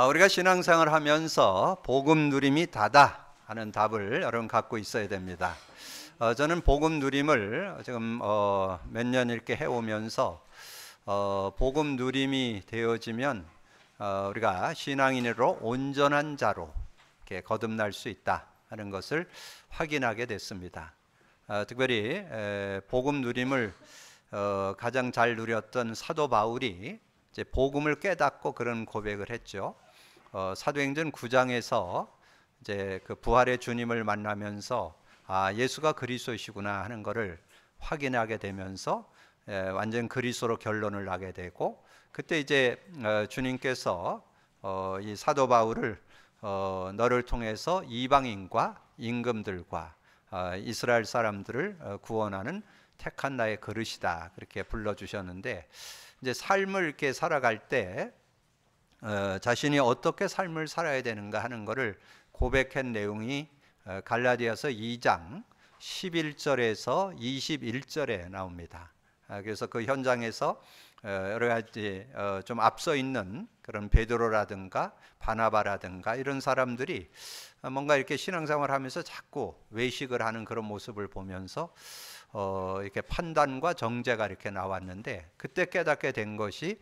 우리가 신앙생활 하면서 복음 누림이 다다 하는 답을 여러분 갖고 있어야 됩니다. 저는 복음 누림을 지금 몇 년 이렇게 해오면서 복음 누림이 되어지면 우리가 신앙인으로 온전한 자로 이렇게 거듭날 수 있다 하는 것을 확인하게 됐습니다. 특별히 복음 누림을 가장 잘 누렸던 사도 바울이 이제 복음을 깨닫고 그런 고백을 했죠. 사도행전 9장에서 이제 그 부활의 주님을 만나면서 예수가 그리스도이시구나 하는 것을 확인하게 되면서 완전 그리스도로 결론을 나게 되고, 그때 이제 주님께서 이 사도 바울을 너를 통해서 이방인과 임금들과 이스라엘 사람들을 구원하는 택한 나의 그릇이다 그렇게 불러주셨는데, 이제 삶을 이렇게 살아갈 때 자신이 어떻게 삶을 살아야 되는가 하는 것을 고백한 내용이 갈라디아서 2장 11절에서 21절에 나옵니다. 그래서 그 현장에서 여러 가지 좀 앞서 있는 그런 베드로라든가 바나바라든가 이런 사람들이 뭔가 이렇게 신앙생활 하면서 자꾸 외식을 하는 그런 모습을 보면서 이렇게 판단과 정죄가 이렇게 나왔는데, 그때 깨닫게 된 것이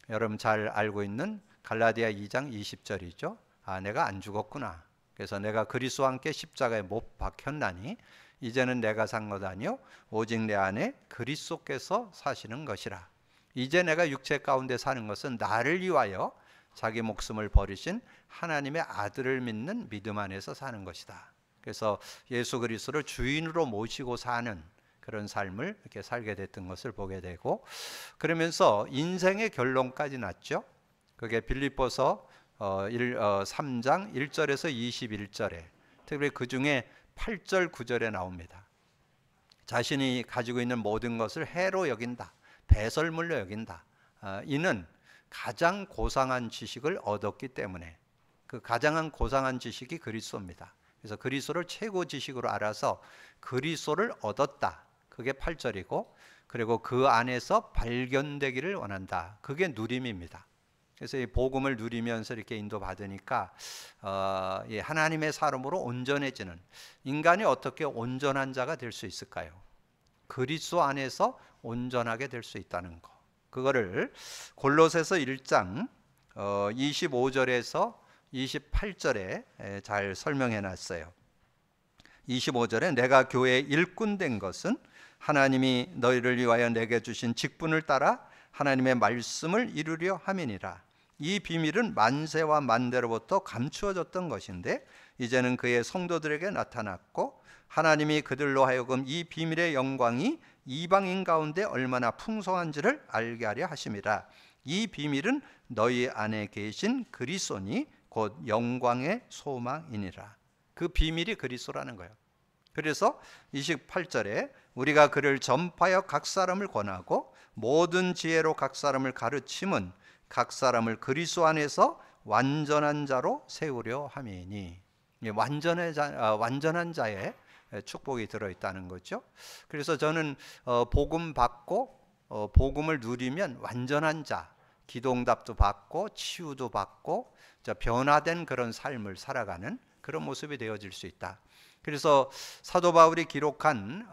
여러분 잘 알고 있는 갈라디아 2장 20절이죠. 내가 안 죽었구나. 그래서 내가 그리스도와 함께 십자가에 못 박혔나니 이제는 내가 산 것 아니요 오직 내 안에 그리스도께서 사시는 것이라. 이제 내가 육체 가운데 사는 것은 나를 위하여 자기 목숨을 버리신 하나님의 아들을 믿는 믿음 안에서 사는 것이다. 그래서 예수 그리스도를 주인으로 모시고 사는 그런 삶을 이렇게 살게 됐던 것을 보게 되고, 그러면서 인생의 결론까지 났죠. 그게 빌립보서 3장 1절에서 21절에, 특별히 그 중에 8절 9절에 나옵니다. 자신이 가지고 있는 모든 것을 해로 여긴다, 배설물로 여긴다. 이는 가장 고상한 지식을 얻었기 때문에, 그 가장 고상한 지식이 그리스도입니다. 그래서 그리스도를 최고 지식으로 알아서 그리스도를 얻었다. 그게 8절이고, 그리고 그 안에서 발견되기를 원한다. 그게 누림입니다. 그래서 이 복음을 누리면서 이렇게 인도받으니까 하나님의 사람으로 온전해지는, 인간이 어떻게 온전한 자가 될 수 있을까요? 그리스도 안에서 온전하게 될 수 있다는 거, 그거를 골로새서 1장 25절에서 28절에 잘 설명해 놨어요. 25절에 내가 교회의 일꾼 된 것은 하나님이 너희를 위하여 내게 주신 직분을 따라 하나님의 말씀을 이루려 함이니라. 이 비밀은 만세와 만대로부터 감추어졌던 것인데 이제는 그의 성도들에게 나타났고, 하나님이 그들로 하여금 이 비밀의 영광이 이방인 가운데 얼마나 풍성한지를 알게 하려 하심이라. 이 비밀은 너희 안에 계신 그리스도니 곧 영광의 소망이니라. 그 비밀이 그리스도라는 거예요. 그래서 28절에 우리가 그를 전파하여 각 사람을 권하고 모든 지혜로 각 사람을 가르침은 각 사람을 그리스도 안에서 완전한 자로 세우려 함이니, 완전한 자의 축복이 들어있다는 거죠. 그래서 저는 복음 받고 복음을 누리면 완전한 자, 기도응답도 받고 치유도 받고 변화된 그런 삶을 살아가는 그런 모습이 되어질 수 있다. 그래서 사도 바울이 기록한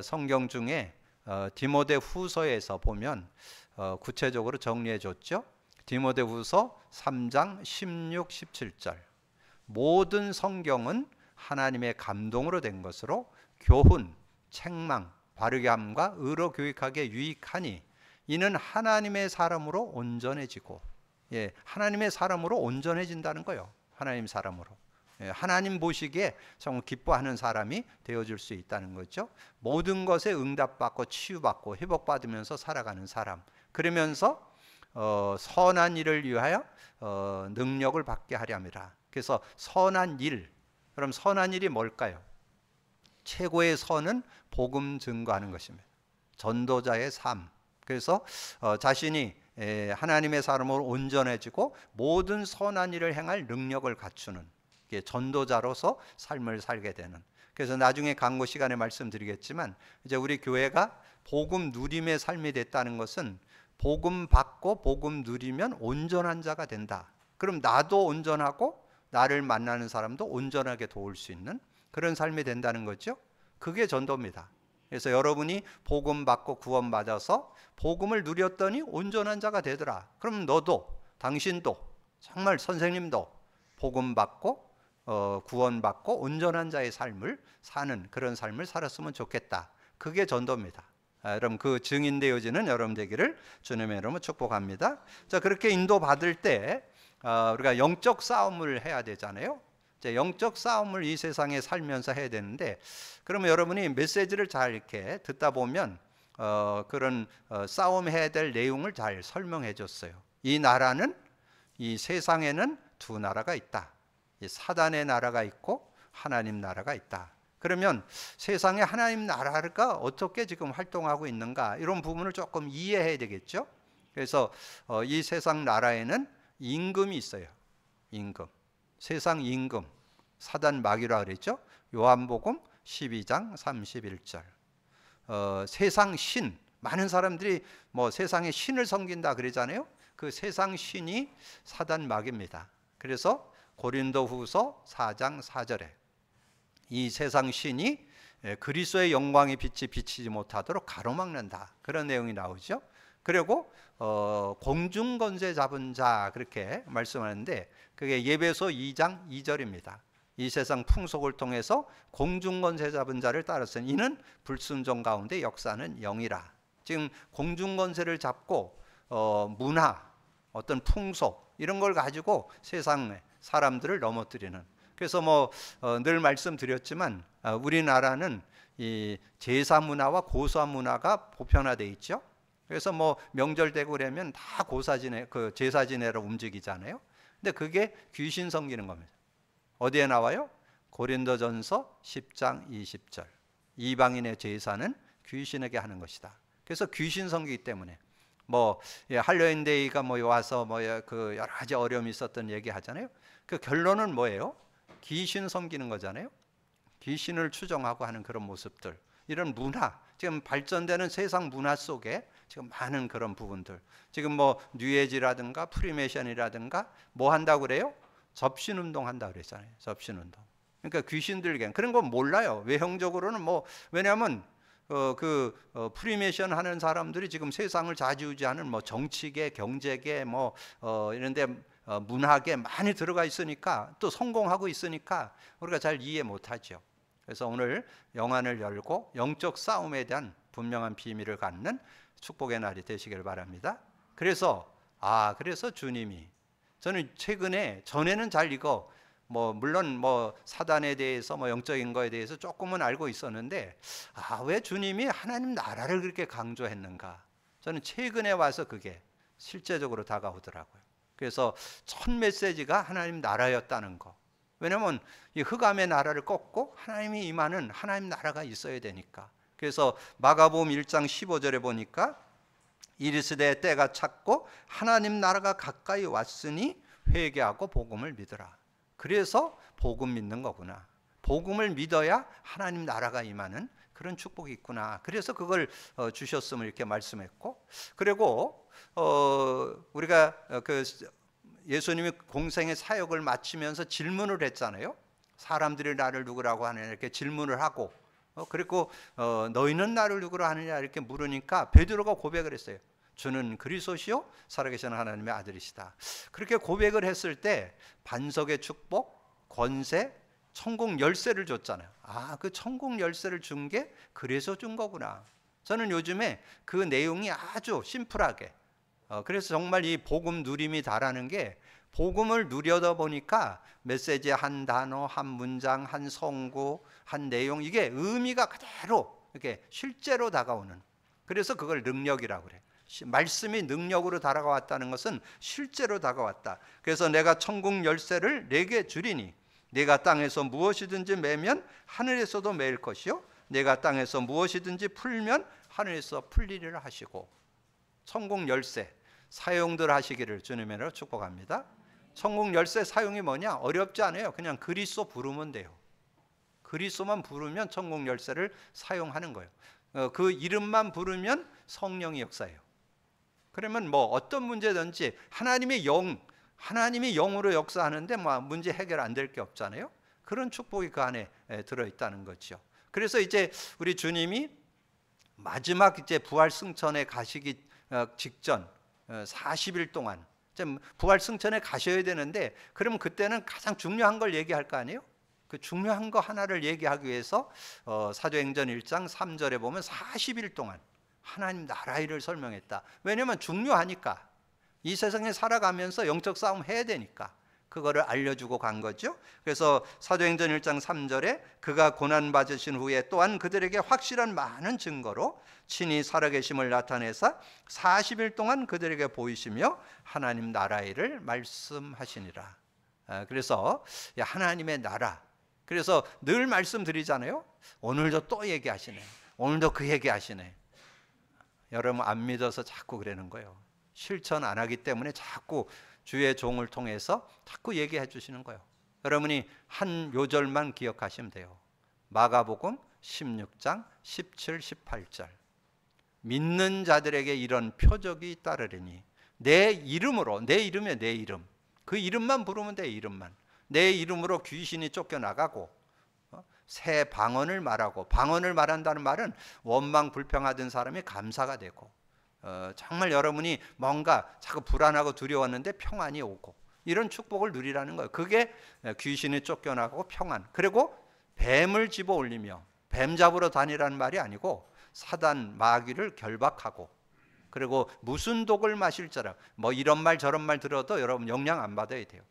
성경 중에 디모데 후서에서 보면 구체적으로 정리해 줬죠. 디모데 후서 3장 16, 17절 모든 성경은 하나님의 감동으로 된 것으로 교훈, 책망, 바르게 함과 의로 교육하기에 유익하니 이는 하나님의 사람으로 온전해지고, 하나님의 사람으로 온전해진다는 거예요. 하나님 사람으로. 하나님 보시기에 정말 기뻐하는 사람이 되어줄 수 있다는 거죠. 모든 것에 응답받고 치유받고 회복받으면서 살아가는 사람, 그러면서 선한 일을 위하여 능력을 받게 하렵니다. 그래서 선한 일, 그럼 선한 일이 뭘까요? 최고의 선은 복음 증거하는 것입니다. 전도자의 삶. 그래서 자신이 하나님의 사람으로 온전해지고 모든 선한 일을 행할 능력을 갖추는 전도자로서 삶을 살게 되는. 그래서 나중에 강고 시간에 말씀드리겠지만, 이제 우리 교회가 복음 누림의 삶이 됐다는 것은 복음 받고 복음 누리면 온전한 자가 된다. 그럼 나도 온전하고 나를 만나는 사람도 온전하게 도울 수 있는 그런 삶이 된다는 거죠. 그게 전도입니다. 그래서 여러분이 복음 받고 구원 받아서 복음을 누렸더니 온전한 자가 되더라. 그럼 너도, 당신도, 정말 선생님도 복음 받고 구원 받고 온전한 자의 삶을 사는 그런 삶을 살았으면 좋겠다. 그게 전도입니다. 여러분, 그 증인 되어지는 여러분 되기를 주님의 이름으로 축복합니다. 자, 그렇게 인도 받을 때 우리가 영적 싸움을 해야 되잖아요. 영적 싸움을 이 세상에 살면서 해야 되는데, 그러면 여러분이 메시지를 잘 이렇게 듣다 보면 그런 싸움해야 될 내용을 잘 설명해 줬어요. 이 나라는, 이 세상에는 두 나라가 있다. 이 사단의 나라가 있고 하나님 나라가 있다. 그러면 세상에 하나님 나라가 어떻게 지금 활동하고 있는가, 이런 부분을 조금 이해해야 되겠죠. 그래서 이 세상 나라에는 임금이 있어요. 임금, 세상 임금, 사단 마귀라 그랬죠. 요한복음 12장 31절. 세상 신, 많은 사람들이 뭐 세상의 신을 섬긴다 그러잖아요. 그 세상 신이 사단 마귀입니다. 그래서 고린도후서 4장 4절에 이 세상 신이 그리스도의 영광의 빛이 비치지 못하도록 가로막는다, 그런 내용이 나오죠. 그리고 공중 권세 잡은 자, 그렇게 말씀하는데 그게 예배소 2장 2절입니다. 이 세상 풍속을 통해서 공중 권세 잡은 자를 따랐으니 이는 불순종 가운데 역사는 영이라. 지금 공중 권세를 잡고 문화, 어떤 풍속, 이런 걸 가지고 세상의 사람들을 넘어뜨리는. 그래서 늘 말씀드렸지만 우리나라는 이 제사 문화와 고사 문화가 보편화돼 있죠. 그래서 명절 되고 그러면 다 제사 지내러 움직이잖아요. 근데 그게 귀신 섬기는 겁니다. 어디에 나와요? 고린도전서 10장 20절. 이방인의 제사는 귀신에게 하는 것이다. 그래서 귀신 섬기기 때문에 할로윈데이가 와서 그 여러 가지 어려움이 있었던 얘기 하잖아요. 그 결론은 뭐예요? 귀신 섬기는 거잖아요. 귀신을 추종하고 하는 그런 모습들, 이런 문화, 지금 발전되는 세상 문화 속에 지금 많은 그런 부분들, 지금 뉴에이지라든가 프리메이션이라든가 한다고 그래요? 접신운동 한다고 그랬잖아요. 접신운동. 그러니까 귀신들에게 그런 건 몰라요. 외형적으로는 왜냐하면 프리메이션 하는 사람들이 지금 세상을 좌지우지하는 정치계, 경제계, 이런데 문학에 많이 들어가 있으니까, 또 성공하고 있으니까 우리가 잘 이해 못하죠. 그래서 오늘 영안을 열고 영적 싸움에 대한 분명한 비밀을 갖는 축복의 날이 되시길 바랍니다. 그래서 주님이, 저는 최근에, 전에는 잘 이거 물론 사단에 대해서 영적인 거에 대해서 조금은 알고 있었는데, 왜 주님이 하나님 나라를 그렇게 강조했는가, 저는 최근에 와서 그게 실제적으로 다가오더라고요. 그래서 첫 메시지가 하나님 나라였다는 거. 왜냐하면 이 흑암의 나라를 꺾고 하나님이 임하는 하나님 나라가 있어야 되니까. 그래서 마가복음 1장 15절에 보니까 이르시되 때가 찼고 하나님 나라가 가까이 왔으니 회개하고 복음을 믿으라. 그래서 복음 믿는 거구나. 복음을 믿어야 하나님 나라가 임하는 그런 축복이 있구나. 그래서 그걸 주셨음을 이렇게 말씀했고, 그리고 우리가 예수님이 공생의 사역을 마치면서 질문을 했잖아요. 사람들이 나를 누구라고 하느냐 이렇게 질문을 하고, 그리고 너희는 나를 누구로 하느냐 이렇게 물으니까 베드로가 고백을 했어요. 주는 그리스도시요 살아계신 하나님의 아들이시다. 그렇게 고백을 했을 때 반석의 축복, 권세, 천국 열쇠를 줬잖아요. 그 천국 열쇠를 준 게 그래서 준 거구나. 저는 요즘에 그 내용이 아주 심플하게, 그래서 정말 이 복음 누림이 다라는 게, 복음을 누려다 보니까 메시지의 한 단어, 한 문장, 한 성구, 한 내용, 이게 의미가 그대로 이렇게 실제로 다가오는, 그래서 그걸 능력이라고 그래요. 말씀이 능력으로 다가왔다는 것은 실제로 다가왔다. 그래서 내가 천국 열쇠를 내게 주리니 내가 땅에서 무엇이든지 매면 하늘에서도 매일 것이요 내가 땅에서 무엇이든지 풀면 하늘에서 풀리리라 하시고, 천국 열쇠 사용들 하시기를 주님으로 축복합니다. 천국 열쇠 사용이 뭐냐? 어렵지 않아요. 그냥 그리스도 부르면 돼요. 그리스도만 부르면 천국 열쇠를 사용하는 거예요. 그 이름만 부르면 성령이 역사해요. 그러면 어떤 문제든지 하나님의 영, 하나님이 영으로 역사하는데 뭐 문제 해결 안 될 게 없잖아요. 그런 축복이 그 안에 들어있다는 거죠. 그래서 이제 우리 주님이 마지막 이제 부활 승천에 가시기 직전 40일 동안 부활 승천에 가셔야 되는데, 그럼 그때는 가장 중요한 걸 얘기할 거 아니에요? 그 중요한 거 하나를 얘기하기 위해서 사도행전 1장 3절에 보면 40일 동안 하나님 나라 일을 설명했다. 왜냐하면 중요하니까. 이 세상에 살아가면서 영적 싸움 해야 되니까 그거를 알려주고 간 거죠. 그래서 사도행전 1장 3절에 그가 고난받으신 후에 또한 그들에게 확실한 많은 증거로 친히 살아계심을 나타내사 40일 동안 그들에게 보이시며 하나님 나라 일을 말씀하시니라. 그래서 하나님의 나라, 그래서 늘 말씀드리잖아요. 오늘도 또 얘기하시네. 오늘도 그 얘기하시네. 여러분 안 믿어서 자꾸 그러는 거예요. 실천 안 하기 때문에 자꾸 주의 종을 통해서 자꾸 얘기해 주시는 거예요. 여러분이 한 요절만 기억하시면 돼요. 마가복음 16장 17, 18절. 믿는 자들에게 이런 표적이 따르리니 내 이름으로, 내 이름에 내 이름, 그 이름만 부르면 돼. 이름만. 내 이름으로 귀신이 쫓겨나가고 새 방언을 말하고, 방언을 말한다는 말은 원망 불평하던 사람이 감사가 되고, 정말 여러분이 뭔가 자꾸 불안하고 두려웠는데 평안이 오고, 이런 축복을 누리라는 거예요. 그게 귀신이 쫓겨나고 평안. 그리고 뱀을 집어 올리며, 뱀 잡으러 다니라는 말이 아니고 사단 마귀를 결박하고, 그리고 무슨 독을 마실지라, 뭐 이런 말 저런 말 들어도 여러분 영향 안 받아야 돼요.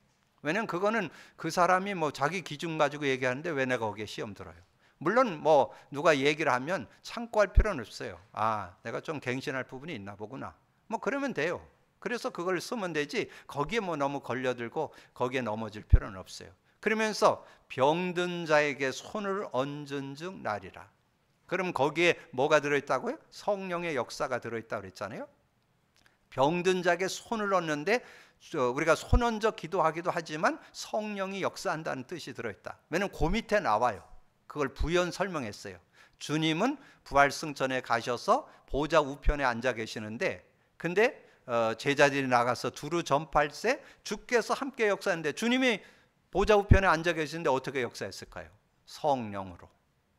왜냐면 그거는 그 사람이 뭐 자기 기준 가지고 얘기하는데 왜 내가 거기에 시험 들어요. 물론 뭐 누가 얘기를 하면 참고할 필요는 없어요. 아, 내가 좀 갱신할 부분이 있나 보구나. 뭐 그러면 돼요. 그래서 그걸 쓰면 되지, 거기에 뭐 너무 걸려들고 거기에 넘어질 필요는 없어요. 그러면서 병든 자에게 손을 얹은 즉 나리라. 그럼 거기에 뭐가 들어있다고요? 성령의 역사가 들어있다고 그랬잖아요. 병든 자에게 손을 얹는데 우리가 손 얹어 기도하기도 하지만 성령이 역사한다는 뜻이 들어있다. 왜냐하면 그 밑에 나와요. 그걸 부연 설명했어요. 주님은 부활 승천에 가셔서 보좌 우편에 앉아 계시는데, 근데 제자들이 나가서 두루 전팔세 주께서 함께 역사했는데, 주님이 보좌 우편에 앉아 계시는데 어떻게 역사했을까요? 성령으로.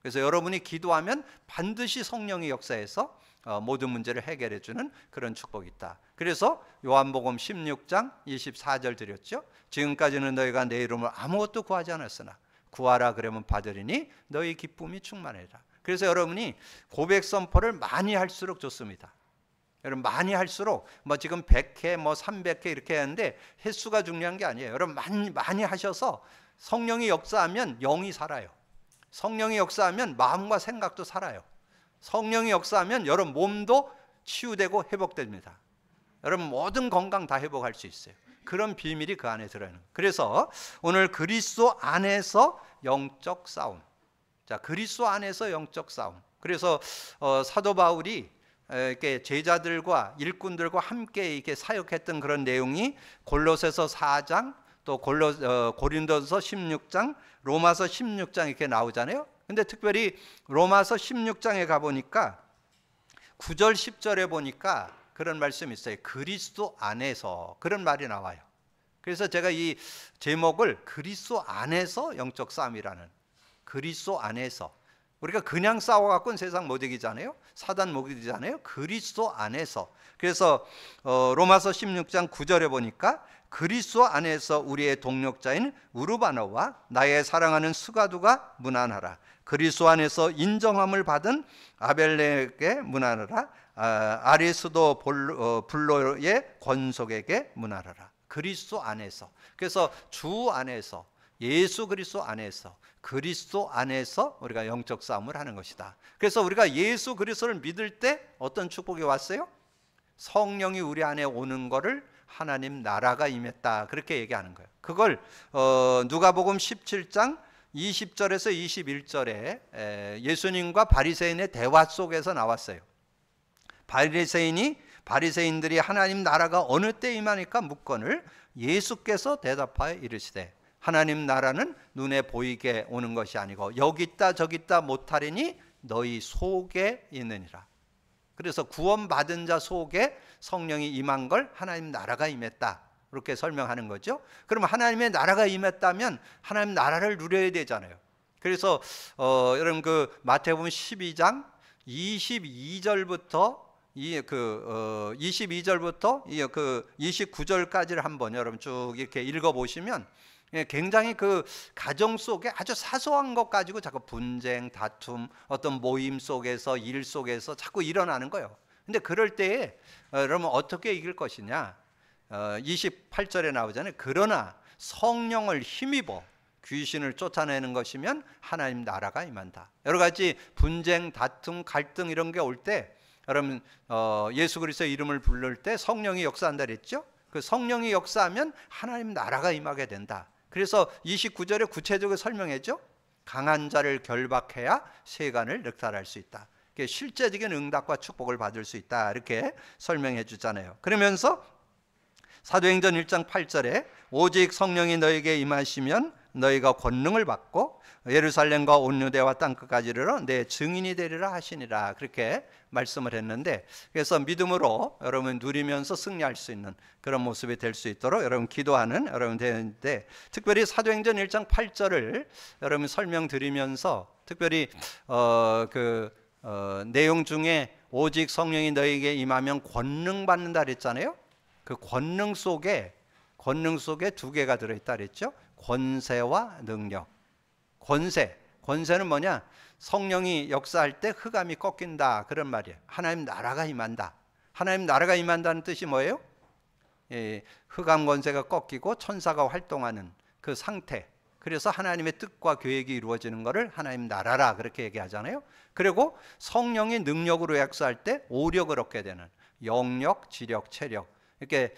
그래서 여러분이 기도하면 반드시 성령이 역사해서 모든 문제를 해결해 주는 그런 축복이 있다. 그래서 요한복음 16장 24절 드렸죠. 지금까지는 너희가 내 이름으로 아무것도 구하지 않았으나 구하라 그러면 받으리니 너희 기쁨이 충만해라. 그래서 여러분이 고백 선포를 많이 할수록 좋습니다. 여러분 많이 할수록 뭐 지금 100회 뭐 300회 이렇게 하는데 횟수가 중요한 게 아니에요. 여러분 많이 하셔서 성령이 역사하면 영이 살아요. 성령이 역사하면 마음과 생각도 살아요. 성령이 역사하면 여러분 몸도 치유되고 회복됩니다. 여러분 모든 건강 다 회복할 수 있어요. 그런 비밀이 그 안에 들어있는. 그래서 오늘 그리스도 안에서 영적 싸움. 자, 그리스도 안에서 영적 싸움. 그래서 사도 바울이 이렇게 제자들과 일꾼들과 함께 이렇게 사역했던 그런 내용이 골로새서 4장, 또 고린도서 16장, 로마서 16장 이렇게 나오잖아요. 근데 특별히 로마서 16장에 가보니까 9절 10절에 보니까 그런 말씀이 있어요. 그리스도 안에서, 그런 말이 나와요. 그래서 제가 이 제목을 그리스도 안에서 영적 싸움이라는, 그리스도 안에서. 우리가 그냥 싸워갖고는 세상 못 이기잖아요. 사단 못 이기잖아요. 그리스도 안에서. 그래서 로마서 16장 9절에 보니까 그리스도 안에서 우리의 동력자인 우르바노와 나의 사랑하는 스가두가 문안하라. 그리스도 안에서 인정함을 받은 아벨레에게 문안하라. 아리스도 블로의 권속에게 문안하라. 그리스도 안에서. 그래서 주 안에서, 예수 그리스도 안에서, 그리스도 안에서 우리가 영적 싸움을 하는 것이다. 그래서 우리가 예수 그리스도를 믿을 때 어떤 축복이 왔어요? 성령이 우리 안에 오는 거를 하나님 나라가 임했다, 그렇게 얘기하는 거예요. 그걸 누가복음 17장 20절에서 21절에 예수님과 바리새인의 대화 속에서 나왔어요. 바리새인들이 하나님 나라가 어느 때 임하니까 묻거늘 예수께서 대답하여 이르시되 하나님 나라는 눈에 보이게 오는 것이 아니고 여기 있다 저기 있다 못하리니 너희 속에 있느니라. 그래서 구원받은 자 속에 성령이 임한 걸 하나님 나라가 임했다, 이렇게 설명하는 거죠. 그러면 하나님의 나라가 임했다면 하나님 나라를 누려야 되잖아요. 그래서 여러분 그 마태복음 12장 22절부터 22절부터 그 29절까지를 한번 여러분 쭉 이렇게 읽어 보시면 굉장히 그 가정 속에 아주 사소한 것 가지고 자꾸 분쟁, 다툼, 어떤 모임 속에서 일 속에서 자꾸 일어나는 거예요. 근데 그럴 때에 여러분 어떻게 이길 것이냐? 28절에 나오잖아요. 그러나 성령을 힘입어 귀신을 쫓아내는 것이면 하나님 나라가 임한다. 여러 가지 분쟁, 다툼, 갈등 이런 게 올 때 여러분 예수 그리스도의 이름을 부를 때 성령이 역사한다 그랬죠? 그 성령이 역사하면 하나님 나라가 임하게 된다. 그래서 29절에 구체적으로 설명했죠. 강한 자를 결박해야 세간을 늑탈할 수 있다. 실제적인 응답과 축복을 받을 수 있다. 이렇게 설명해 주잖아요. 그러면서 사도행전 1장 8절에 오직 성령이 너에게 임하시면 너희가 권능을 받고 예루살렘과 온 유대와 땅끝까지 이르러 내 증인이 되리라 하시니라. 그렇게 말씀을 했는데, 그래서 믿음으로 여러분 누리면서 승리할 수 있는 그런 모습이 될 수 있도록 여러분 기도하는 여러분 되는데, 특별히 사도행전 1장 8절을 여러분 설명드리면서 특별히 내용 중에 오직 성령이 너에게 임하면 권능 받는다 그랬잖아요. 그 권능 속에 두 개가 들어있다 그랬죠. 권세와 능력. 권세는 뭐냐? 성령이 역사할 때 흑암이 꺾인다 그런 말이에요. 하나님 나라가 임한다. 하나님 나라가 임한다는 뜻이 뭐예요? 흑암 권세가 꺾이고 천사가 활동하는 그 상태. 그래서 하나님의 뜻과 계획이 이루어지는 것을 하나님 나라라 그렇게 얘기하잖아요. 그리고 성령이 능력으로 역사할 때 오력을 얻게 되는 영력, 지력, 체력, 이렇게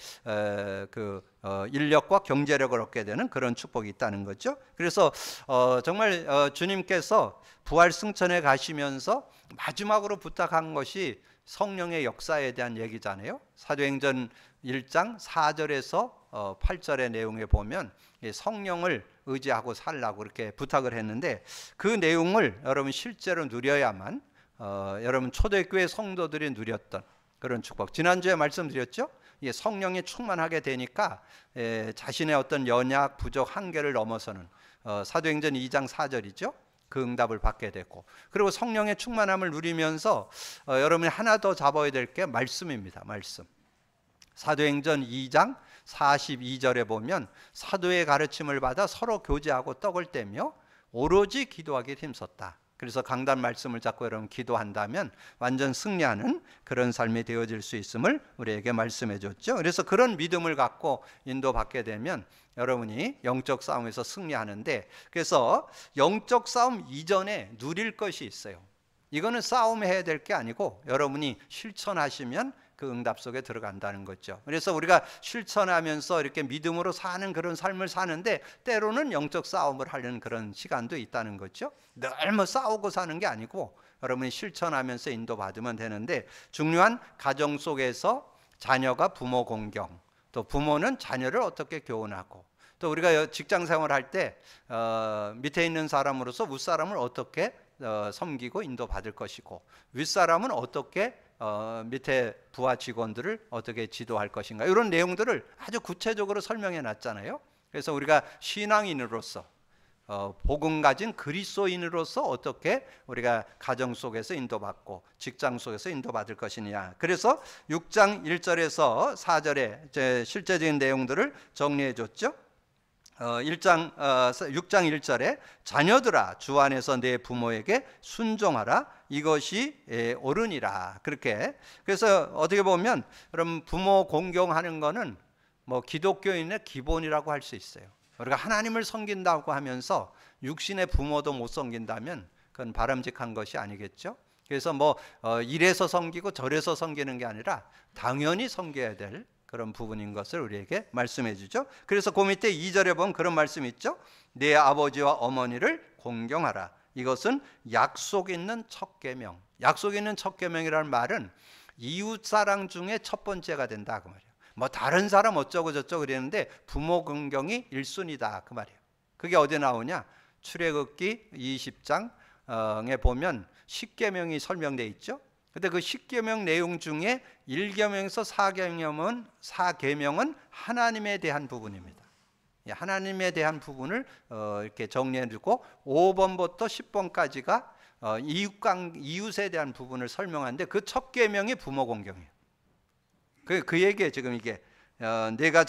인력과 경제력을 얻게 되는 그런 축복이 있다는 거죠. 그래서 정말 주님께서 부활 승천에 가시면서 마지막으로 부탁한 것이 성령의 역사에 대한 얘기잖아요. 사도행전 1장 4절에서 8절의 내용에 보면 성령을 의지하고 살라고 이렇게 부탁을 했는데, 그 내용을 여러분 실제로 누려야만 여러분 초대교회 성도들이 누렸던 그런 축복. 지난주에 말씀드렸죠. 성령이 충만하게 되니까 자신의 어떤 연약, 부족, 한계를 넘어서는 사도행전 2장 4절이죠. 그 응답을 받게 됐고, 그리고 성령의 충만함을 누리면서 여러분이 하나 더 잡아야 될 게 말씀입니다. 말씀. 사도행전 2장 42절에 보면 사도의 가르침을 받아 서로 교제하고 떡을 떼며 오로지 기도하기에 힘썼다. 그래서 강단 말씀을 잡고 여러분 기도한다면 완전 승리하는 그런 삶이 되어질 수 있음을 우리에게 말씀해 줬죠. 그래서 그런 믿음을 갖고 인도받게 되면 여러분이 영적 싸움에서 승리하는데, 그래서 영적 싸움 이전에 누릴 것이 있어요. 이거는 싸움해야 될 게 아니고 여러분이 실천하시면 그 응답 속에 들어간다는 거죠. 그래서 우리가 실천하면서 이렇게 믿음으로 사는 그런 삶을 사는데 때로는 영적 싸움을 하려는 그런 시간도 있다는 거죠. 늘 뭐 싸우고 사는 게 아니고 여러분이 실천하면서 인도받으면 되는데, 중요한 가정 속에서 자녀가 부모 공경, 또 부모는 자녀를 어떻게 교훈하고, 또 우리가 직장 생활할 때 밑에 있는 사람으로서 윗사람을 어떻게 섬기고 인도받을 것이고, 윗사람은 어떻게 밑에 부하 직원들을 어떻게 지도할 것인가, 이런 내용들을 아주 구체적으로 설명해 놨잖아요. 그래서 우리가 신앙인으로서 복음 가진 그리스도인으로서 어떻게 우리가 가정 속에서 인도받고 직장 속에서 인도받을 것이냐. 그래서 6장 1절에서 4절의 실제적인 내용들을 정리해 줬죠. 6장 1절에 자녀들아 주 안에서 내 부모에게 순종하라, 이것이 옳으니라. 그렇게. 그래서 어떻게 보면 여러분 부모 공경하는 거는 뭐 기독교인의 기본이라고 할 수 있어요. 우리가 하나님을 섬긴다고 하면서 육신의 부모도 못 섬긴다면 그건 바람직한 것이 아니겠죠. 그래서 뭐 이래서 섬기고 저래서 섬기는 게 아니라 당연히 섬겨야 될 그런 부분인 것을 우리에게 말씀해 주죠. 그래서 그 밑에 2절에 보면 그런 말씀이 있죠. 내 아버지와 어머니를 공경하라, 이것은 약속 있는 첫 계명. 약속 있는 첫 계명이라는 말은 이웃 사랑 중에 첫 번째가 된다 그 말이에요. 뭐 다른 사람 어쩌고 저쩌고 그랬는데 부모 공경이 1순위다 그 말이에요. 그게 어디 나오냐? 출애굽기 20장에 보면 10계명이 설명되어 있죠. 근데 그 10계명 내용 중에 1계명에서 4계명은 하나님에 대한 부분입니다. 하나님에 대한 부분을 이렇게 정리해 주고 5번부터 10번까지가 이웃에 대한 부분을 설명하는데 그 첫 계명이 부모 공경이에요. 그 얘기에 지금 이게 내가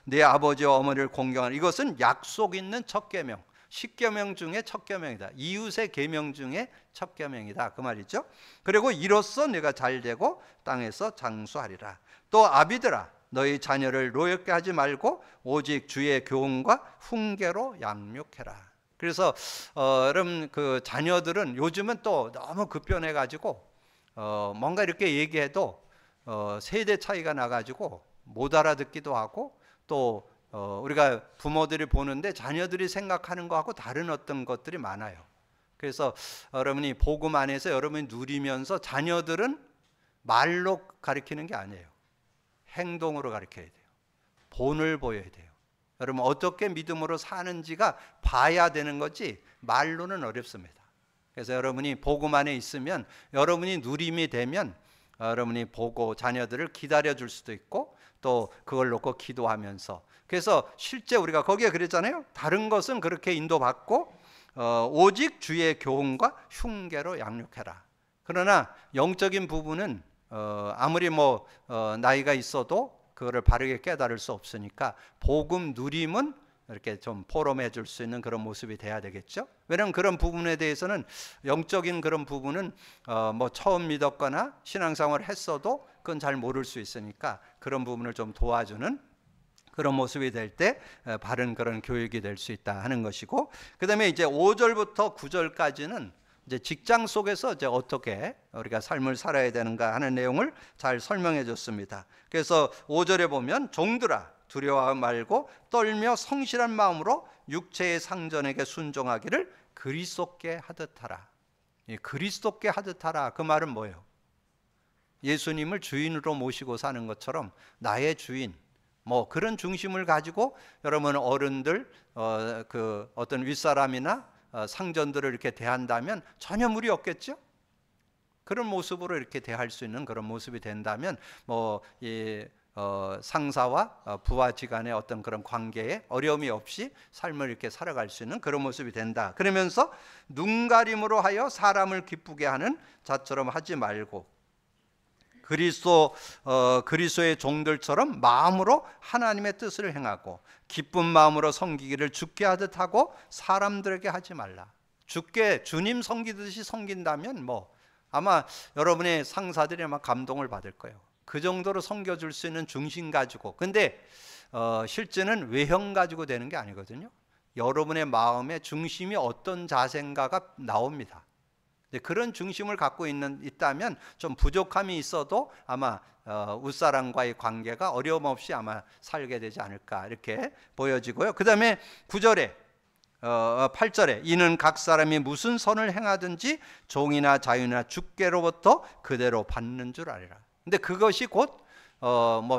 내 아버지와 어머니를 공경하는, 이것은 약속 있는 첫 계명. 10계명 중에 첫 계명이다. 이웃의 계명 중에 첫 계명이다, 그 말이죠. 그리고 이로써 내가 잘되고 땅에서 장수하리라. 또 아비들아, 너희 자녀를 노엽게 하지 말고 오직 주의 교훈과 훈계로 양육해라. 그래서 여러분, 그 자녀들은 요즘은 또 너무 급변해 가지고 뭔가 이렇게 얘기해도 세대 차이가 나가지고 못 알아듣기도 하고, 또 우리가 부모들이 보는데 자녀들이 생각하는 거하고 다른 어떤 것들이 많아요. 그래서 여러분이 복음 안에서 여러분이 누리면서 자녀들은 말로 가르치는 게 아니에요. 행동으로 가르쳐야 돼요. 본을 보여야 돼요. 여러분 어떻게 믿음으로 사는지가 봐야 되는 거지 말로는 어렵습니다. 그래서 여러분이 복음 안에 있으면, 여러분이 누림이 되면 여러분이 보고 자녀들을 기다려 줄 수도 있고, 또 그걸 놓고 기도하면서, 그래서 실제 우리가 거기에 그랬잖아요. 다른 것은 그렇게 인도받고 오직 주의 교훈과 흉계로 양육해라. 그러나 영적인 부분은 아무리 나이가 있어도 그거를 바르게 깨달을 수 없으니까 복음 누림은 이렇게 좀 포럼해 줄 수 있는 그런 모습이 돼야 되겠죠. 왜냐하면 그런 부분에 대해서는, 영적인 그런 부분은 처음 믿었거나 신앙생활을 했어도 그건 잘 모를 수 있으니까 그런 부분을 좀 도와주는 그런 모습이 될 때 바른 그런 교육이 될 수 있다 하는 것이고, 그 다음에 이제 5절부터 9절까지는 이제 직장 속에서 이제 어떻게 우리가 삶을 살아야 되는가 하는 내용을 잘 설명해 줬습니다. 그래서 5절에 보면 종들아, 두려워하지 말고 떨며 성실한 마음으로 육체의 상전에게 순종하기를 그리스도께 하듯 하라. 그리스도께 하듯 하라, 그 말은 뭐예요? 예수님을 주인으로 모시고 사는 것처럼 나의 주인, 그런 중심을 가지고 여러분 어른들, 그 어떤 윗사람이나 상전들을 이렇게 대한다면 전혀 무리 없겠죠? 그런 모습으로 이렇게 대할 수 있는 그런 모습이 된다면 상사와 부하지간의 어떤 그런 관계에 어려움이 없이 삶을 이렇게 살아갈 수 있는 그런 모습이 된다. 그러면서 눈가림으로 하여 사람을 기쁘게 하는 자처럼 하지 말고 그리스도의 종들처럼 마음으로 하나님의 뜻을 행하고 기쁜 마음으로 섬기기를 주께 하듯 하고 사람들에게 하지 말라. 주님 섬기듯이 섬긴다면 아마 여러분의 상사들이 아마 감동을 받을 거예요. 그 정도로 섬겨줄 수 있는 중심 가지고. 근데 실제는 외형 가지고 되는 게 아니거든요. 여러분의 마음의 중심이 어떤 자세인가가 나옵니다. 그런 중심을 갖고 있다면 좀 부족함이 있어도 아마 윗사람과의 관계가 어려움 없이 아마 살게 되지 않을까, 이렇게 보여지고요. 그 다음에 9절에 8절에 이는 각 사람이 무슨 선을 행하든지 종이나 자유나 주께로부터 그대로 받는 줄 알리라. 근데 그것이 곧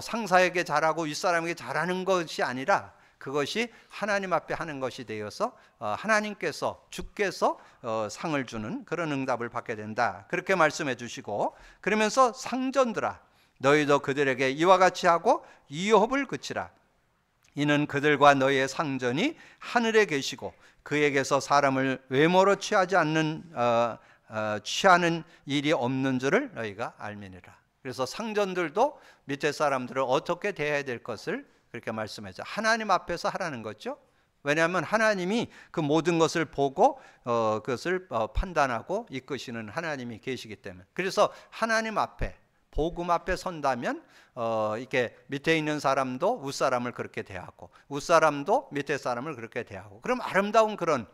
상사에게 잘하고 윗사람에게 잘하는 것이 아니라 그것이 하나님 앞에 하는 것이 되어서 하나님께서, 주께서 상을 주는 그런 응답을 받게 된다, 그렇게 말씀해 주시고, 그러면서 상전들아, 너희도 그들에게 이와 같이 하고 이업을 그치라. 이는 그들과 너희의 상전이 하늘에 계시고 그에게서 사람을 외모로 취하는 일이 없는 줄을 너희가 알미니라. 그래서 상전들도 밑에 사람들을 어떻게 대해야 될 것을 그렇게 말씀하죠. 하나님 앞에서 하라는 거죠. 왜냐하면 하나님이 그 모든 것을 보고 그것을 판단하고 이끄시는 하나님이 계시기 때문에. 그래서 하나님 앞에, 복음 앞에 선다면 이렇게 밑에 있는 사람도 윗사람을 그렇게 대하고 윗사람도 밑에 사람을 그렇게 대하고, 그럼 아름다운 그런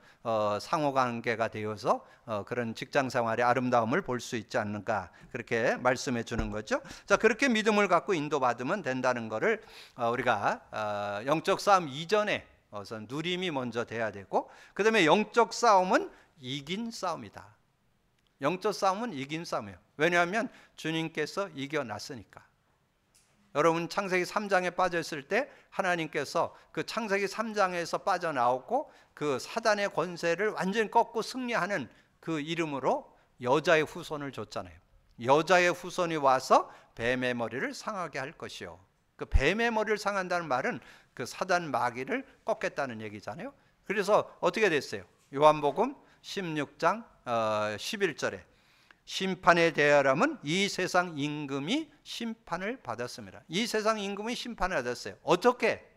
상호관계가 되어서 그런 직장생활의 아름다움을 볼 수 있지 않는가, 그렇게 말씀해 주는 거죠. 자, 그렇게 믿음을 갖고 인도받으면 된다는 것을 우리가 영적 싸움 이전에 우선 누림이 먼저 돼야 되고, 그 다음에 영적 싸움은 이긴 싸움이다. 영적 싸움은 이긴 싸움이에요. 왜냐하면 주님께서 이겨놨으니까. 여러분 창세기 3장에 빠졌을 때 하나님께서 그 창세기 3장에서 빠져나오고 그 사단의 권세를 완전히 꺾고 승리하는 그 이름으로 여자의 후손을 줬잖아요. 여자의 후손이 와서 뱀의 머리를 상하게 할 것이요. 그 뱀의 머리를 상한다는 말은 그 사단 마귀를 꺾겠다는 얘기잖아요. 그래서 어떻게 됐어요? 요한복음 16장 11절에 심판에 대하여라면 이 세상 임금이 심판을 받았습니다. 이 세상 임금이 심판을 받았어요. 어떻게?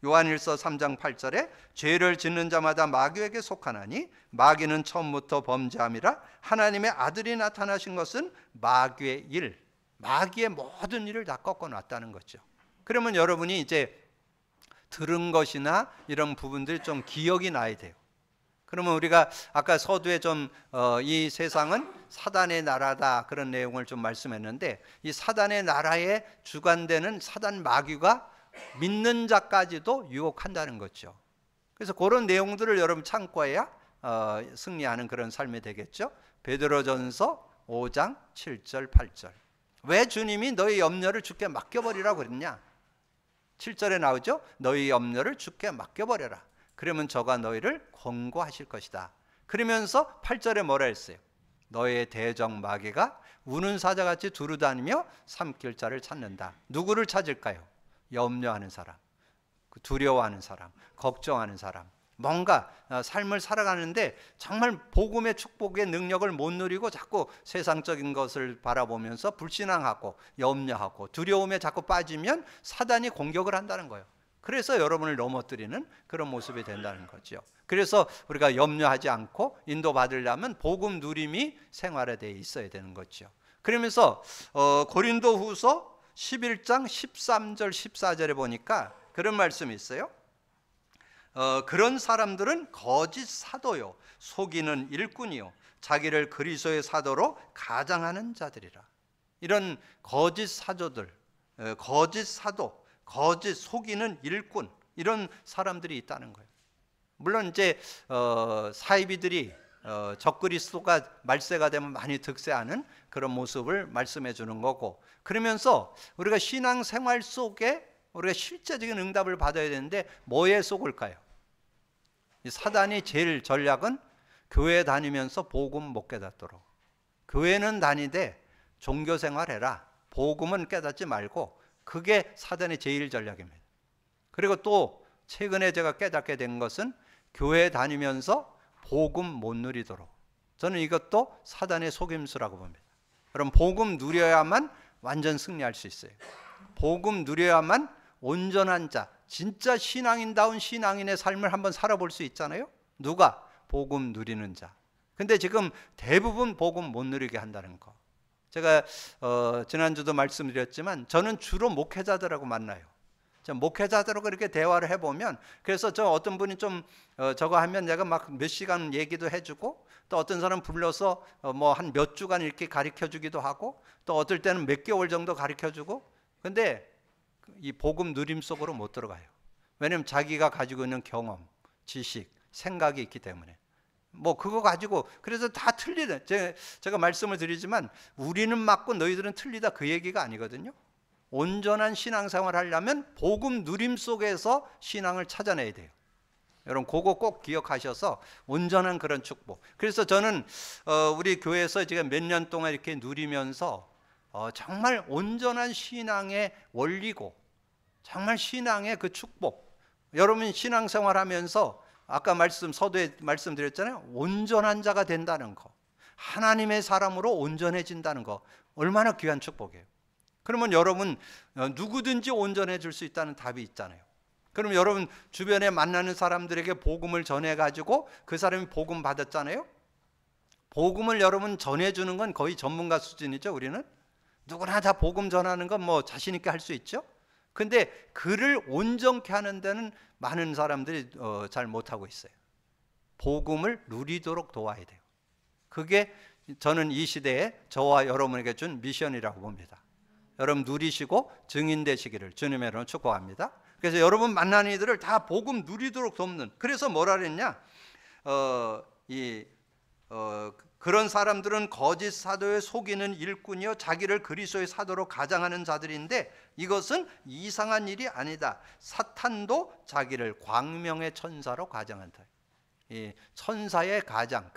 요한일서 3장 8절에 죄를 짓는 자마다 마귀에게 속하나니 마귀는 처음부터 범죄함이라 하나님의 아들이 나타나신 것은 마귀의 일, 마귀의 모든 일을 다 꺾어놨다는 거죠. 그러면 여러분이 이제 들은 것이나 이런 부분들이 좀 기억이 나야 돼요. 그러면 우리가 아까 서두에 좀 이 세상은 사단의 나라다 그런 내용을 좀 말씀했는데, 이 사단의 나라에 주관되는 사단 마귀가 믿는 자까지도 유혹한다는 거죠. 그래서 그런 내용들을 여러분 참고해야 승리하는 그런 삶이 되겠죠. 베드로전서 5장 7절 8절. 왜 주님이 너희 염려를 주께 맡겨버리라고 그랬냐? 7절에 나오죠. 너희 염려를 주께 맡겨버려라. 그러면 저가 너희를 권고하실 것이다. 그러면서 8절에 뭐라 했어요? 너희의 대적 마귀가 우는 사자같이 두루다니며 삼킬 자를 찾는다. 누구를 찾을까요? 염려하는 사람, 두려워하는 사람, 걱정하는 사람, 뭔가 삶을 살아가는데 정말 복음의 축복의 능력을 못 누리고 자꾸 세상적인 것을 바라보면서 불신앙하고 염려하고 두려움에 자꾸 빠지면 사단이 공격을 한다는 거예요. 그래서 여러분을 넘어뜨리는 그런 모습이 된다는 거죠. 그래서 우리가 염려하지 않고 인도받으려면 복음 누림이 생활화되어 있어야 되는 거죠. 그러면서 고린도후서 11장 13절 14절에 보니까 그런 말씀이 있어요. 그런 사람들은 거짓 사도요, 속이는 일꾼이요, 자기를 그리스도의 사도로 가장하는 자들이라. 이런 거짓 사도들, 거짓 사도, 거짓 속이는 일꾼, 이런 사람들이 있다는 거예요. 물론 이제 사이비들이 적그리스도가 말세가 되면 많이 득세하는 그런 모습을 말씀해 주는 거고, 그러면서 우리가 신앙생활 속에 우리가 실제적인 응답을 받아야 되는데 뭐에 속을까요? 사단이 제일 전략은 교회 다니면서 복음 못 깨닫도록, 교회는 다니되 종교생활해라, 복음은 깨닫지 말고, 그게 사단의 제일 전략입니다. 그리고 또 최근에 제가 깨닫게 된 것은 교회 다니면서 복음 못 누리도록, 저는 이것도 사단의 속임수라고 봅니다. 여러분, 복음 누려야만 완전 승리할 수 있어요. 복음 누려야만 온전한 자, 진짜 신앙인다운 신앙인의 삶을 한번 살아볼 수 있잖아요. 누가? 복음 누리는 자. 근데 지금 대부분 복음 못 누리게 한다는 거. 제가 지난주도 말씀드렸지만 저는 주로 목회자들하고 만나요. 목회자들하고 이렇게 대화를 해보면, 그래서 저 어떤 분이 좀 저거 하면 내가 막 몇 시간 얘기도 해주고, 또 어떤 사람 불러서 뭐 한 몇 주간 이렇게 가르쳐 주기도 하고, 또 어떨 때는 몇 개월 정도 가르쳐 주고. 근데 이 복음 누림 속으로 못 들어가요. 왜냐하면 자기가 가지고 있는 경험, 지식, 생각이 있기 때문에. 뭐 그거 가지고, 그래서 다 틀리다. 제가 말씀을 드리지만 우리는 맞고 너희들은 틀리다, 그 얘기가 아니거든요. 온전한 신앙생활을 하려면 복음 누림 속에서 신앙을 찾아내야 돼요. 여러분, 그거 꼭 기억하셔서 온전한 그런 축복. 그래서 저는 우리 교회에서 지금 몇 년 동안 이렇게 누리면서 정말 온전한 신앙의 원리고 정말 신앙의 그 축복, 여러분 신앙생활 하면서 아까 서두에 말씀드렸잖아요. 온전한 자가 된다는 거, 하나님의 사람으로 온전해진다는 거, 얼마나 귀한 축복이에요. 그러면 여러분 누구든지 온전해질 수 있다는 답이 있잖아요. 그럼 여러분 주변에 만나는 사람들에게 복음을 전해가지고 그 사람이 복음 받았잖아요. 복음을 여러분 전해주는 건 거의 전문가 수준이죠. 우리는 누구나 다 복음 전하는 건 뭐 자신 있게 할 수 있죠. 근데 그를 온전케 하는 데는 많은 사람들이 잘 못하고 있어요. 복음을 누리도록 도와야 돼요. 그게 저는 이 시대에 저와 여러분에게 준 미션이라고 봅니다. 여러분 누리시고 증인 되시기를 주님의 이름으로 축복합니다. 그래서 여러분 만나는 이들을 다 복음 누리도록 돕는, 그래서 뭐라 그랬냐, 그런 사람들은 거짓 사도에 속이는 일꾼이요 자기를 그리스도의 사도로 가장하는 자들인데 이것은 이상한 일이 아니다. 사탄도 자기를 광명의 천사로 가장한다. 이 천사의 가장,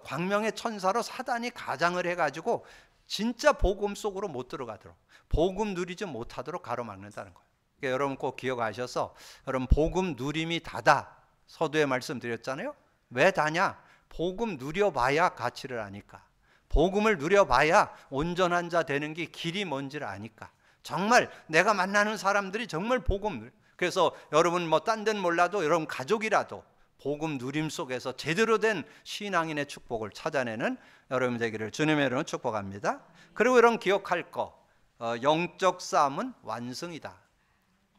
광명의 천사로 사단이 가장을 해가지고 진짜 복음 속으로 못 들어가도록, 복음 누리지 못하도록 가로막는다는 거예요. 그러니까 여러분 꼭 기억하셔서, 여러분 복음 누림이 다다, 서두에 말씀드렸잖아요. 왜 다냐? 복음 누려봐야 가치를 아니까, 복음을 누려봐야 온전한 자 되는 게 길이 뭔지를 아니까. 정말 내가 만나는 사람들이 정말 복음, 그래서 여러분 뭐 딴 데는 몰라도 여러분 가족이라도 복음 누림 속에서 제대로 된 신앙인의 축복을 찾아내는 여러분 되기를 주님의 이름으로 축복합니다. 그리고 여러분 기억할 거, 영적 싸움은 완승이다.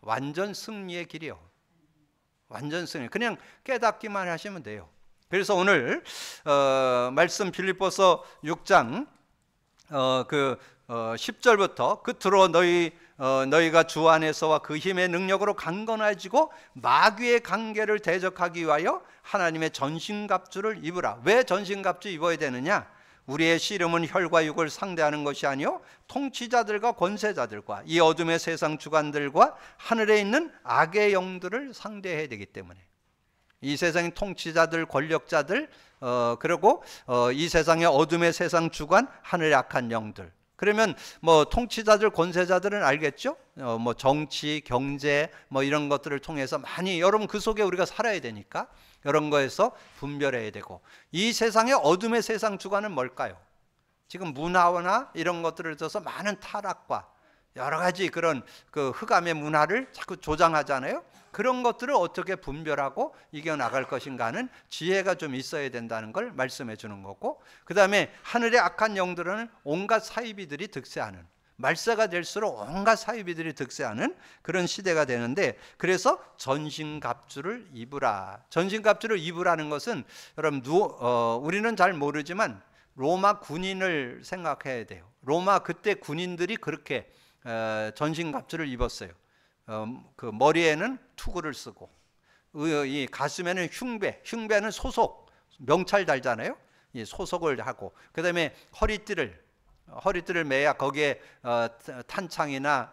완전 승리의 길이요. 완전 승리. 그냥 깨닫기만 하시면 돼요. 그래서 오늘 말씀 빌립보서 6장 10절부터 끝으로 너희가 주 안에서와 그 힘의 능력으로 강건해지고 마귀의 관계를 대적하기 위하여 하나님의 전신갑주를 입으라. 왜 전신갑주 입어야 되느냐? 우리의 씨름은 혈과 육을 상대하는 것이 아니요 통치자들과 권세자들과 이 어둠의 세상 주관들과 하늘에 있는 악의 영들을 상대해야 되기 때문에, 이 세상의 통치자들, 권력자들, 그리고 이 세상의 어둠의 세상 주관, 하늘의 악한 영들. 그러면 뭐 통치자들, 권세자들은 알겠죠? 뭐 정치, 경제 뭐 이런 것들을 통해서 많이, 여러분 그 속에 우리가 살아야 되니까 이런 거에서 분별해야 되고, 이 세상의 어둠의 세상 주관은 뭘까요? 지금 문화나 이런 것들을 써서 많은 타락과 여러 가지 그런 흑암의 문화를 자꾸 조장하잖아요. 그런 것들을 어떻게 분별하고 이겨나갈 것인가 하는 지혜가 좀 있어야 된다는 걸 말씀해 주는 거고, 그 다음에 하늘의 악한 영들은 온갖 사이비들이 득세하는, 말세가 될수록 온갖 사이비들이 득세하는 그런 시대가 되는데, 그래서 전신갑주를 입으라. 전신갑주를 입으라는 것은 여러분 우리는 잘 모르지만 로마 군인을 생각해야 돼요. 로마 그때 군인들이 그렇게 전신갑주를 입었어요. 그 머리에는 투구를 쓰고, 이 가슴에는 흉배는 소속, 명찰 달잖아요. 이 소속을 하고, 그 다음에 허리띠를 매야 거기에 탄창이나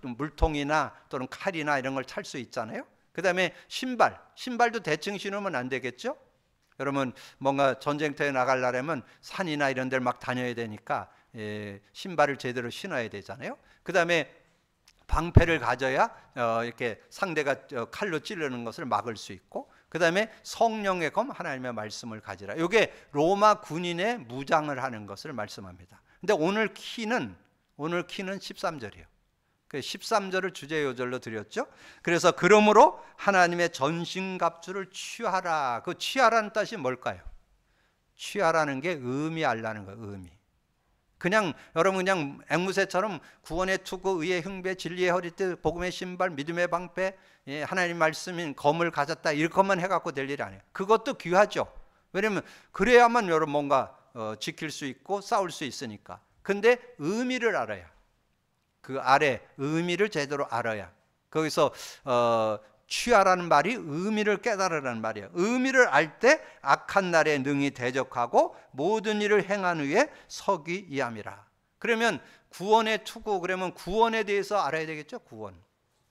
물통이나 또는 칼이나 이런 걸 찰 수 있잖아요. 그 다음에 신발도 대충 신으면 안 되겠죠. 여러분 뭔가 전쟁터에 나가려면 산이나 이런 데를 막 다녀야 되니까 신발을 제대로 신어야 되잖아요. 그 다음에 방패를 가져야 이렇게 상대가 칼로 찌르는 것을 막을 수 있고, 그 다음에 성령의 검, 하나님의 말씀을 가지라. 이게 로마 군인의 무장을 하는 것을 말씀합니다. 근데 오늘 키는 13절이에요. 그 13절을 주제요절로 드렸죠. 그래서 그러므로 하나님의 전신갑주를 취하라. 그 취하라는 뜻이 뭘까요? 취하라는 게 의미하라는 거예요. 의미. 그냥 여러분 그냥 앵무새처럼 구원의 투구, 의의 흉배, 진리의 허리띠, 복음의 신발, 믿음의 방패, 하나님 말씀인 검을 가졌다, 이것만 해갖고 될 일이 아니에요. 그것도 귀하죠. 왜냐하면 그래야만 여러분 뭔가 지킬 수 있고 싸울 수 있으니까. 근데 의미를 알아야, 그 아래 의미를 제대로 알아야, 거기서 취하라는 말이 의미를 깨달으라는 말이에요. 의미를 알 때 악한 날에 능히 대적하고 모든 일을 행한 후에 서기 이함이라. 그러면 구원의 투구, 그러면 구원에 대해서 알아야 되겠죠.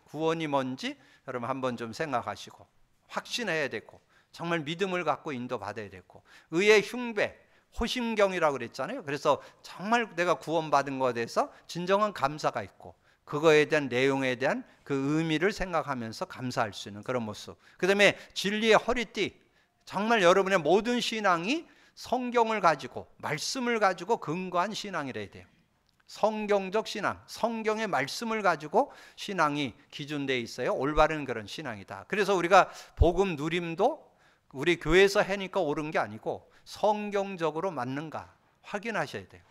구원이 뭔지 여러분 한번 좀 생각하시고 확신해야 되고, 정말 믿음을 갖고 인도받아야 되고, 의의 흉배, 호심경이라고 그랬잖아요. 그래서 정말 내가 구원받은 것에 대해서 진정한 감사가 있고, 그거에 대한 내용에 대한 그 의미를 생각하면서 감사할 수 있는 그런 모습. 그 다음에 진리의 허리띠, 정말 여러분의 모든 신앙이 성경을 가지고, 말씀을 가지고 근거한 신앙이라야 돼요. 성경적 신앙, 성경의 말씀을 가지고 신앙이 기준되어 있어요. 올바른 그런 신앙이다. 그래서 우리가 복음 누림도 우리 교회에서 하니까 옳은 게 아니고 성경적으로 맞는가 확인하셔야 돼요.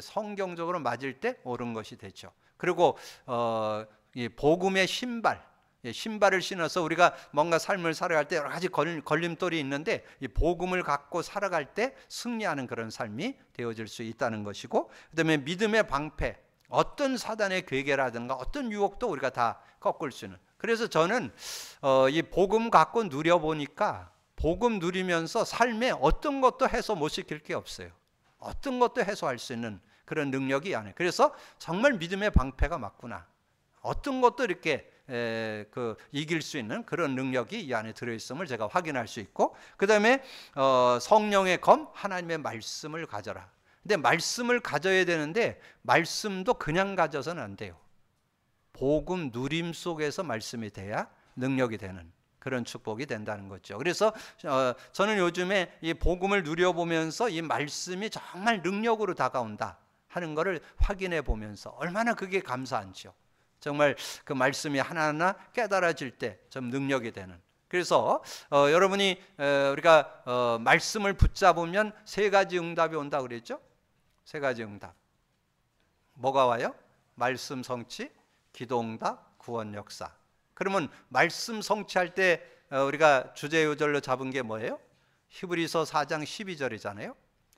성경적으로 맞을 때 옳은 것이 되죠. 그리고 이 복음의 신발을 신어서 우리가 뭔가 삶을 살아갈 때 여러 가지 걸림돌이 있는데, 이 복음을 갖고 살아갈 때 승리하는 그런 삶이 되어질 수 있다는 것이고, 그다음에 믿음의 방패, 어떤 사단의 괴계라든가 어떤 유혹도 우리가 다 꺾을 수 있는. 그래서 저는 이 복음 갖고 누려보니까, 복음 누리면서 삶에 어떤 것도 해소 못 시킬 게 없어요. 어떤 것도 해소할 수 있는 그런 능력이 안에. 그래서 정말 믿음의 방패가 맞구나. 어떤 것도 이렇게 이길 수 있는 그런 능력이 이 안에 들어있음을 제가 확인할 수 있고, 그 다음에 성령의 검, 하나님의 말씀을 가져라. 근데 말씀을 가져야 되는데 말씀도 그냥 가져서는 안 돼요. 복음 누림 속에서 말씀이 돼야 능력이 되는 그런 축복이 된다는 거죠. 그래서 저는 요즘에 이 복음을 누려보면서 이 말씀이 정말 능력으로 다가온다 하는 것을 확인해 보면서 얼마나 그게 감사한지요. 정말 그 말씀이 하나하나 깨달아질 때 좀 능력이 되는. 그래서 여러분이 우리가 말씀을 붙잡으면 세 가지 응답이 온다 그랬죠. 세 가지 응답. 뭐가 와요? 말씀 성취, 기도 응답, 구원 역사. 그러면 말씀 성취할 때 우리가 주제 요절로 잡은 게 뭐예요? 히브리서 4장 12절이잖아요.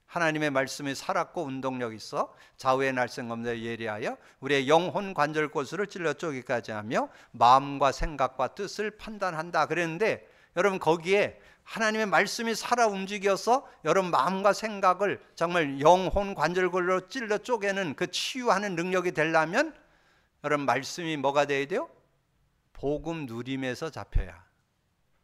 하나님의 말씀이 살았고 운동력 있어 좌우의 날쌘 검에 예리하여 우리의 영혼 관절 곳으로 찔러 쪼기까지 하며 마음과 생각과 뜻을 판단한다 그랬는데, 여러분 거기에 하나님의 말씀이 살아 움직여서 여러분 마음과 생각을 정말 영혼 관절골로 찔러 쪼개는 그 치유하는 능력이 되려면 여러분 말씀이 뭐가 돼야 돼요? 복음 누림에서 잡혀야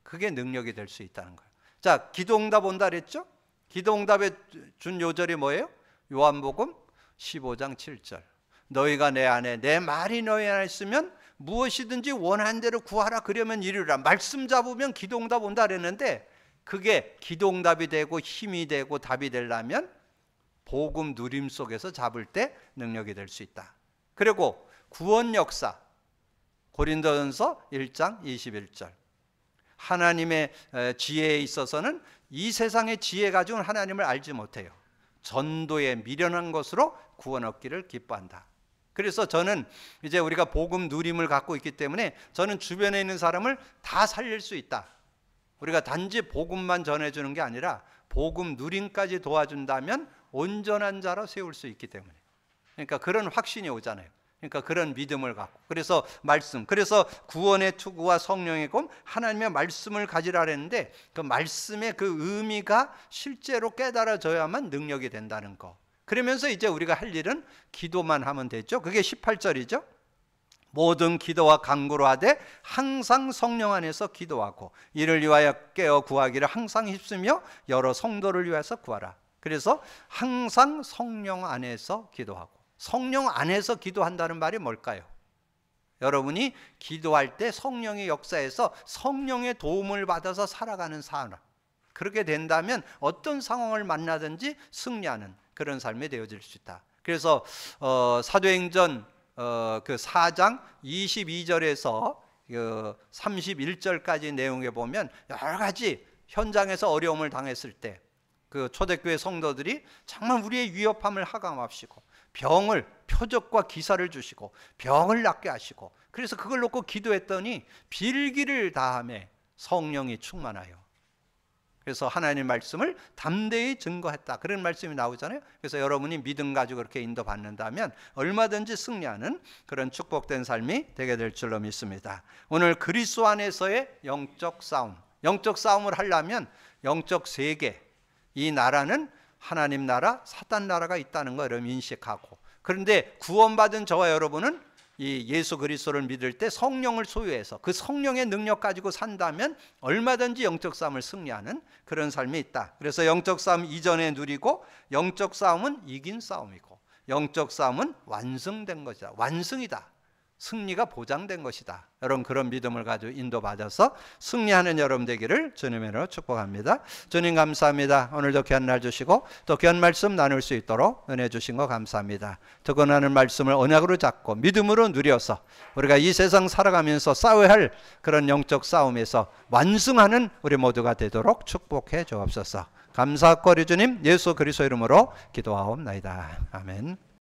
그게 능력이 될 수 있다는 거예요. 자, 기도응답 온다 그랬죠? 기도응답에 준 요절이 뭐예요? 요한복음 15장 7절. 너희가 내 안에, 내 말이 너희 안에 있으면 무엇이든지 원하는 대로 구하라 그러면 이루리라. 말씀 잡으면 기도응답 온다 그랬는데, 그게 기도응답이 되고 힘이 되고 답이 되려면 복음 누림 속에서 잡을 때 능력이 될 수 있다. 그리고 구원 역사, 고린도전서 1장 21절. 하나님의 지혜에 있어서는 이 세상의 지혜 가지고는 하나님을 알지 못해요. 전도에 미련한 것으로 구원 얻기를 기뻐한다. 그래서 저는 이제 우리가 복음 누림을 갖고 있기 때문에 저는 주변에 있는 사람을 다 살릴 수 있다. 우리가 단지 복음만 전해주는 게 아니라 복음 누림까지 도와준다면 온전한 자로 세울 수 있기 때문에, 그러니까 그런 확신이 오잖아요. 그러니까 그런 믿음을 갖고, 그래서 말씀, 그래서 구원의 투구와 성령의 검, 하나님의 말씀을 가지라 했는데 그 말씀의 그 의미가 실제로 깨달아져야만 능력이 된다는 거. 그러면서 이제 우리가 할 일은 기도만 하면 되죠. 그게 18절이죠. 모든 기도와 간구로 하되 항상 성령 안에서 기도하고 이를 위하여 깨어 구하기를 항상 힘쓰며 여러 성도를 위해서 구하라. 그래서 항상 성령 안에서 기도하고, 성령 안에서 기도한다는 말이 뭘까요? 여러분이 기도할 때 성령의 역사에서 성령의 도움을 받아서 살아가는 사람, 그렇게 된다면 어떤 상황을 만나든지 승리하는 그런 삶이 되어질 수 있다. 그래서 사도행전 그 4장 22절에서 31절까지 내용에 보면 여러 가지 현장에서 어려움을 당했을 때 그 초대교회 성도들이 정말 우리의 위협함을 하감하시고 병을, 표적과 기사를 주시고 병을 낫게 하시고, 그래서 그걸 놓고 기도했더니 빌기를 다하며 성령이 충만하여, 그래서 하나님의 말씀을 담대히 증거했다, 그런 말씀이 나오잖아요. 그래서 여러분이 믿음 가지고 그렇게 인도받는다면 얼마든지 승리하는 그런 축복된 삶이 되게 될 줄로 믿습니다. 오늘 그리스도 안에서의 영적 싸움, 영적 싸움을 하려면 영적 세계, 이 나라는 하나님 나라, 사단 나라가 있다는 걸 여러분 인식하고, 그런데 구원받은 저와 여러분은 이 예수 그리스도를 믿을 때 성령을 소유해서 그 성령의 능력 가지고 산다면 얼마든지 영적 싸움을 승리하는 그런 삶이 있다. 그래서 영적 싸움 이전에 누리고, 영적 싸움은 이긴 싸움이고, 영적 싸움은 완성된 것이다, 완승이다, 승리가 보장된 것이다. 여러분 그런 믿음을 가지고 인도받아서 승리하는 여러분 되기를 주님의 이름으로 축복합니다. 주님 감사합니다. 오늘도 귀한 날 주시고 또 귀한 말씀 나눌 수 있도록 은혜 주신 거 감사합니다. 듣고 나는 말씀을 언약으로 잡고 믿음으로 누려서 우리가 이 세상 살아가면서 싸워야 할 그런 영적 싸움에서 완승하는 우리 모두가 되도록 축복해 주옵소서. 감사하고 우리 주님 예수 그리스도 이름으로 기도하옵나이다. 아멘.